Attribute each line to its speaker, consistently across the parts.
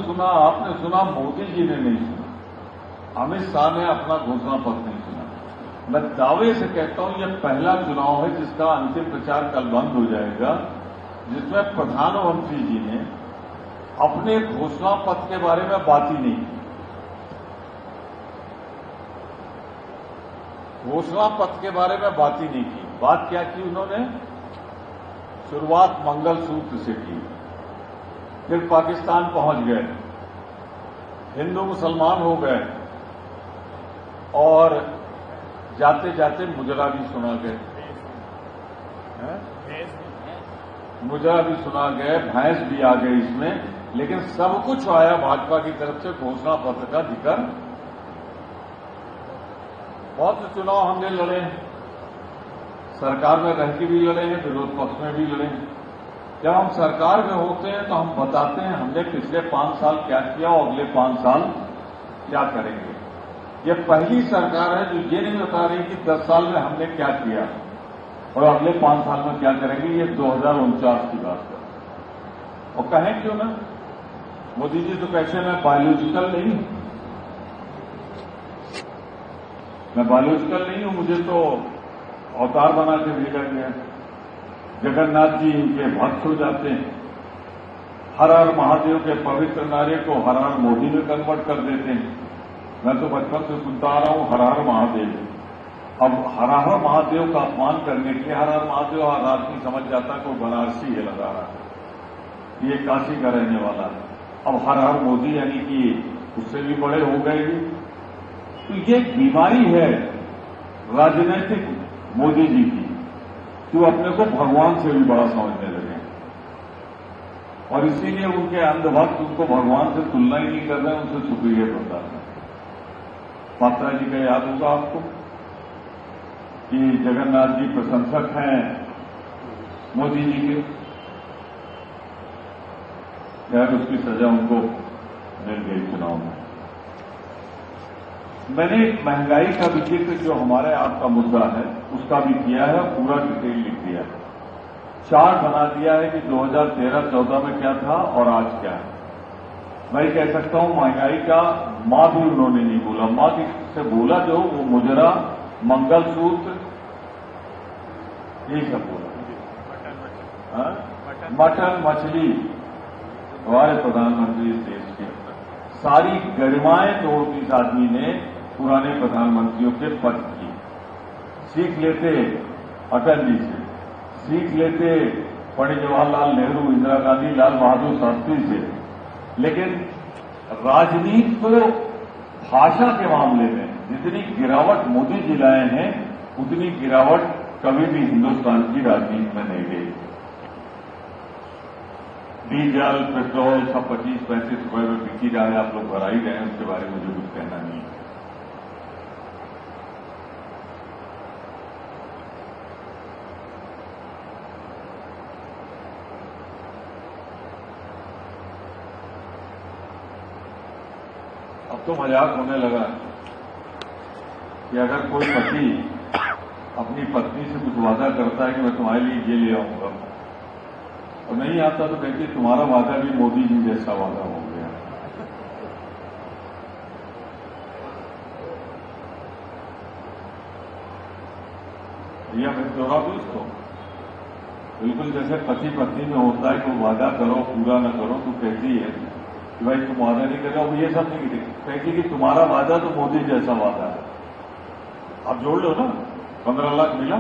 Speaker 1: सुना, आपने सुना, मोदी जी ने नहीं सुना, अमित शाह ने अपना घोषणा पत्र नहीं सुना। मैं दावे से कहता हूं यह पहला चुनाव है जिसका अंतिम प्रचार कल बंद हो जाएगा, जिसमें प्रधानमंत्री जी ने अपने घोषणा पत्र के बारे में बात ही नहीं की। घोषणा पत्र के बारे में बात ही नहीं की। बात क्या की उन्होंने? शुरुआत मंगलसूत्र से की, फिर पाकिस्तान पहुंच गए, हिंदू मुसलमान हो गए और जाते जाते मुजरा भी सुना गए, मुजरा भी सुना गए, भैंस भी आ गए इसमें, लेकिन सब कुछ आया भाजपा की तरफ से घोषणा पत्र का जिक्र। बहुत से चुनाव हमने लड़े हैं, सरकार में रह के भी लड़े हैं, विरोध पक्ष में भी लड़े हैं। जब हम सरकार में होते हैं तो हम बताते हैं हमने पिछले 5 साल क्या किया और अगले 5 साल क्या करेंगे। ये पहली सरकार है जो ये नहीं बता रही कि 10 साल में हमने क्या किया और अगले 5 साल में क्या करेंगे। ये 2049 की बात है। और कहें क्यों ना, मोदी जी तो कैसे मैं बायोलॉजिकल नहीं हूं, मैं बायोलॉजिकल नहीं हूं, मुझे तो अवतार बना के भेजा गया। जगन्नाथ जी इनके भक्त हो जाते हैं, हर हर महादेव के पवित्र नारे को हर हर मोदी में कन्वर्ट कर देते हैं। मैं तो बचपन से सुनता आ रहा हूं हर हर महादेव। अब हर हर महादेव का अपमान करने के लिए हर हर महादेव हर आदमी समझ जाता है कोई बनारसी है लगा रहा है, ये काशी का रहने वाला है। अब हर हर मोदी यानी कि उससे भी बड़े हो गए। तो ये बीमारी है राजनीतिक मोदी जी की, जो अपने को भगवान से भी बड़ा समझने लगे और इसीलिए उनके अंधभक्त उनको भगवान से तुलना ही नहीं कर रहे, उनसे सुपीरियर बता रहे। पात्रा जी का याद होगा आपको कि जगन्नाथ जी प्रशंसक हैं मोदी जी के, खैर उसकी सजा उनको मिल गई चुनाव में। मैंने महंगाई का भी जिक्र जो हमारे आपका मुद्दा है उसका भी किया है, पूरा डिटेल लिख दिया है, चार्ट बना दिया है कि 2013-14 में क्या था और आज क्या है। मैं कह सकता हूं महंगाई का मां भी उन्होंने नहीं बोला, मां से बोला जो वो मुजरा, मंगलसूत्र, यही सब बोला। मटन मछली हमारे प्रधानमंत्री इस देश के सारी गरिमाएं तोड़ दी इस आदमी ने पुराने प्रधानमंत्रियों के पद की। सीख लेते अटल जी से, सीख लेते पंडित जवाहरलाल नेहरू, इंदिरा गांधी, लाल बहादुर शास्त्री से, लेकिन राजनीति को भाषा के मामले में जितनी गिरावट मोदी जी लाए हैं उतनी गिरावट कभी भी हिंदुस्तान की राजनीति में नहीं गई। डीजल पेट्रोल सब 25-35 रुपए में बिकी रहा है, आप लोग भरा ही रहे हैं, उसके बारे में मुझे कुछ कहना नहीं है। अब तो मजाक होने लगा कि अगर कोई पति अपनी पत्नी से कुछ वादा करता है कि मैं तुम्हारे लिए ये ले आऊंगा और नहीं आता तो कहती तुम्हारा वादा भी मोदी जी जैसा वादा हो गया। यह मैं दोहरा दूं इसको, बिल्कुल जैसे पति पत्नी में होता है कि वादा करो पूरा न करो तो कहती है कि भाई तुम वादा नहीं कर रहे हो, ये सब नहीं कहती कि तुम्हारा वादा तो मोदी जैसा वादा है। आप जोड़ लो ना, 15 लाख मिला,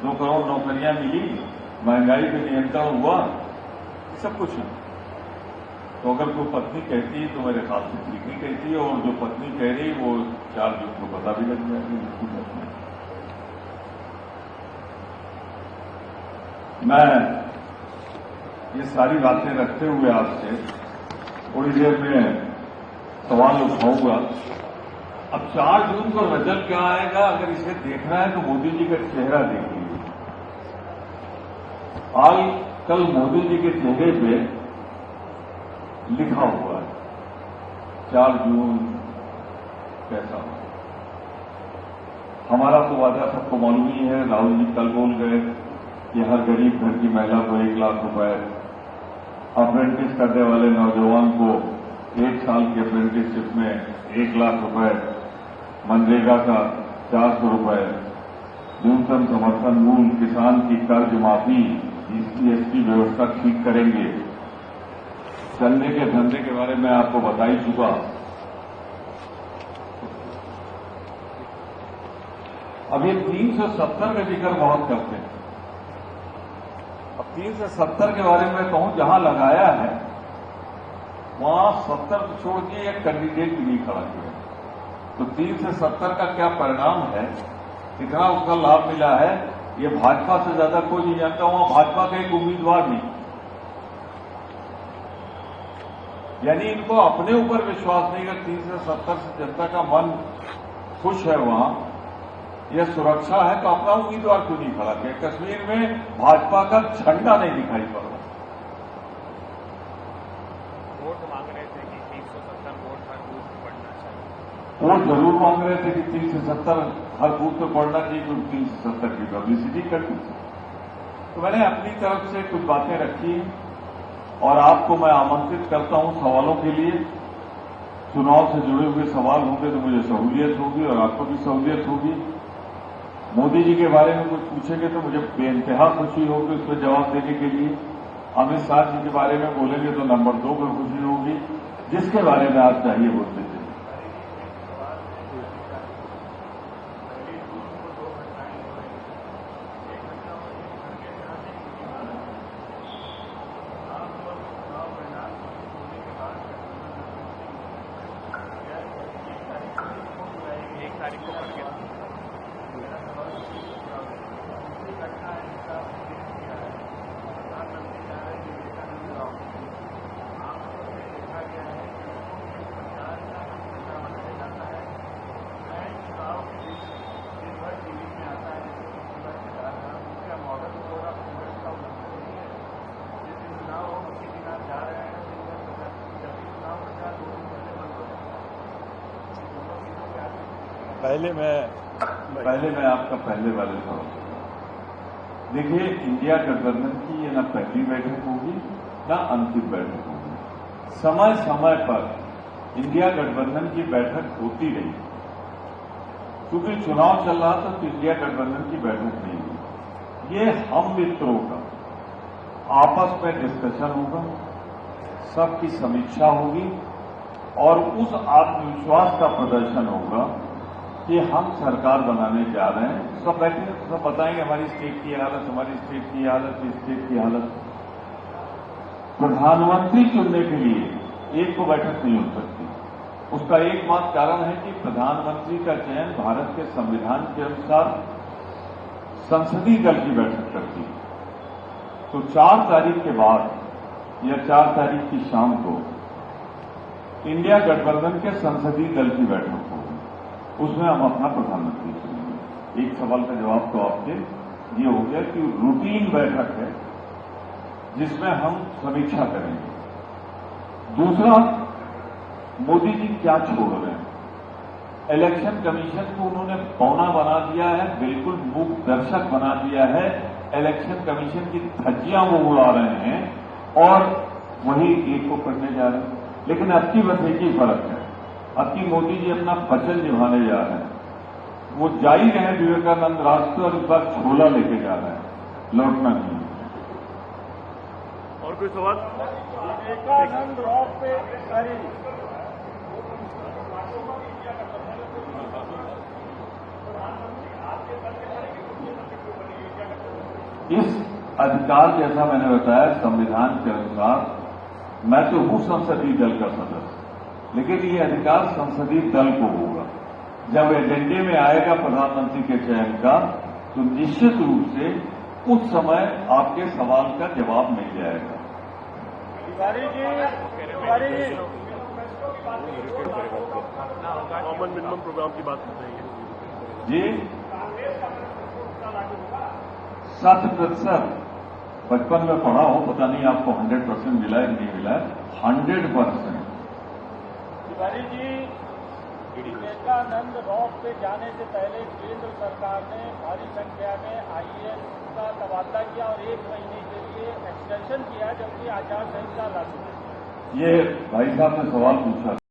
Speaker 1: 2 करोड़ नौकरियां मिली, महंगाई पे नियंत्रण हुआ, सब कुछ है। तो अगर कोई पत्नी कहती है तो मेरे ख्याल से ठीक नहीं कहती है, और जो पत्नी कह रही वो 4 लोग को पता भी लग जाएगी। मैं ये सारी बातें रखते हुए आपसे थोड़ी देर में सवाल उठाऊंगा। अब 4 जून को रिजल्ट क्या आएगा, अगर इसे देखना है तो मोदी जी का चेहरा देखिए। कल मोदी जी के चेहरे पे लिखा हुआ है 4 जून कैसा हो। हमारा तो वादा सबको मालूम ही है, राहुल जी कल बोल गए कि हर गरीब घर की महिला को 1 लाख रुपए, अप्रेंटिस करने वाले नौजवान को अप्रेंटिसशिप में 1 लाख रुपए, मनरेगा का 400 रुपए, न्यूनतम समर्थन मूल्य, किसान की कर्ज माफी, जीएसटी व्यवस्था ठीक करेंगे। चलने के धंधे के बारे में आपको बता ही चुका। अब ये 370 का जिक्र बहुत करते हैं। अब 370 के बारे में कहूं, जहां लगाया है वहां 70 छोड़ के एक कैंडिडेट भी नहीं खड़ा किया। तो 370 का क्या परिणाम है, कितना उसका लाभ मिला है, ये भाजपा से ज्यादा कोई नहीं जानता। वहां भाजपा का एक उम्मीदवार नहीं, यानी इनको अपने ऊपर विश्वास नहीं कि 370 से जनता का मन खुश है, वहां यह सुरक्षा है, तो अपना उम्मीदवार क्यों नहीं खड़ा किया। कश्मीर में भाजपा का झंडा नहीं दिखाई पड़ रहा।
Speaker 2: वोट मांग रहे थे कि 370 वोट हर बूथ पर पड़ना चाहिए।
Speaker 1: वोट जरूर मांग रहे थे कि 370 हर बूथ पर पड़ना चाहिए, क्योंकि 370 की पब्लिसिटी करनी थी। तो मैंने अपनी तरफ से कुछ बातें रखी और आपको मैं आमंत्रित करता हूं सवालों के लिए। चुनाव से जुड़े हुए सवाल होंगे तो मुझे सहूलियत होगी और आपको भी सहूलियत होगी। मोदी जी के बारे में कुछ पूछेंगे तो मुझे बेइंतहा खुशी होगी उस पर जवाब देने के लिए। अमित शाह जी के बारे में बोलेंगे तो नंबर 2 पर खुशी होगी। जिसके बारे में आप चाहिए बोलते थे। पहले मैं आपका पहले वाले सवाल। देखिए, इंडिया गठबंधन की ये न पहली बैठक होगी न अंतिम बैठक होगी। समय समय पर इंडिया गठबंधन की बैठक होती रही। क्योंकि चुनाव चल रहा था तो इंडिया गठबंधन की बैठक नहीं हुई। ये हम मित्रों का आपस में डिस्कशन होगा, सबकी समीक्षा होगी और उस आत्मविश्वास का प्रदर्शन होगा कि हम सरकार बनाने जा रहे हैं। सब बैठे सब बताएंगे हमारी स्टेट की हालत, हमारी स्टेट की हालत, स्टेट की हालत। प्रधानमंत्री चुनने के लिए एक को बैठक नहीं हो सकती। उसका एकमात्र कारण है कि प्रधानमंत्री का चयन भारत के संविधान के अनुसार संसदीय दल की बैठक करती है। तो 4 तारीख के बाद या 4 तारीख की शाम को इंडिया गठबंधन के संसदीय दल की बैठक होगी। उसमें हम अपना प्रधानमंत्री चुनेंगे। एक सवाल का जवाब तो आपके ये हो गया कि रूटीन बैठक है जिसमें हम समीक्षा करेंगे। दूसरा, मोदी जी क्या छोड़ रहे हैं। इलेक्शन कमीशन को उन्होंने पौना बना दिया है, बिल्कुल मूक दर्शक बना दिया है। इलेक्शन कमीशन की धज्जियां वो उड़ा रहे हैं और वही एक को करने जा रहे हैं। लेकिन अब की बस एक ही फर्क है, अब की मोदी जी अपना वचन निभाने जा रहे हैं। वो जा ही रहे हैं विवेकानंद राष्ट्र और इस बार छोला लेके जा रहे हैं, लौटना नहीं।
Speaker 2: और कोई सवाल?
Speaker 3: विवेकानंद रॉक पे
Speaker 1: इस अधिकार, जैसा मैंने बताया, संविधान के अनुसार मैं तो हूं संसदीय दल का सदस्य, लेकिन ये अधिकार संसदीय दल को होगा। जब एजेंडे में आएगा प्रधानमंत्री के चयन का, तो निश्चित रूप से उस समय आपके सवाल का जवाब मिल जाएगा।
Speaker 2: कॉमन मिनिमम प्रोग्राम की बात कर रही है
Speaker 1: जी। 60% बचपन में पढ़ा हो, पता नहीं आपको 100% मिला है कि नहीं मिला है। 100%।
Speaker 3: तिवारी जी, विवेकानंद रॉक पे जाने से पहले केंद्र सरकार ने भारी संख्या में आईएएस का तबादला किया और 1 महीने के लिए एक्सटेंशन किया, जबकि आचार संहिता लागू है।
Speaker 1: ये भाई साहब ने सवाल पूछा।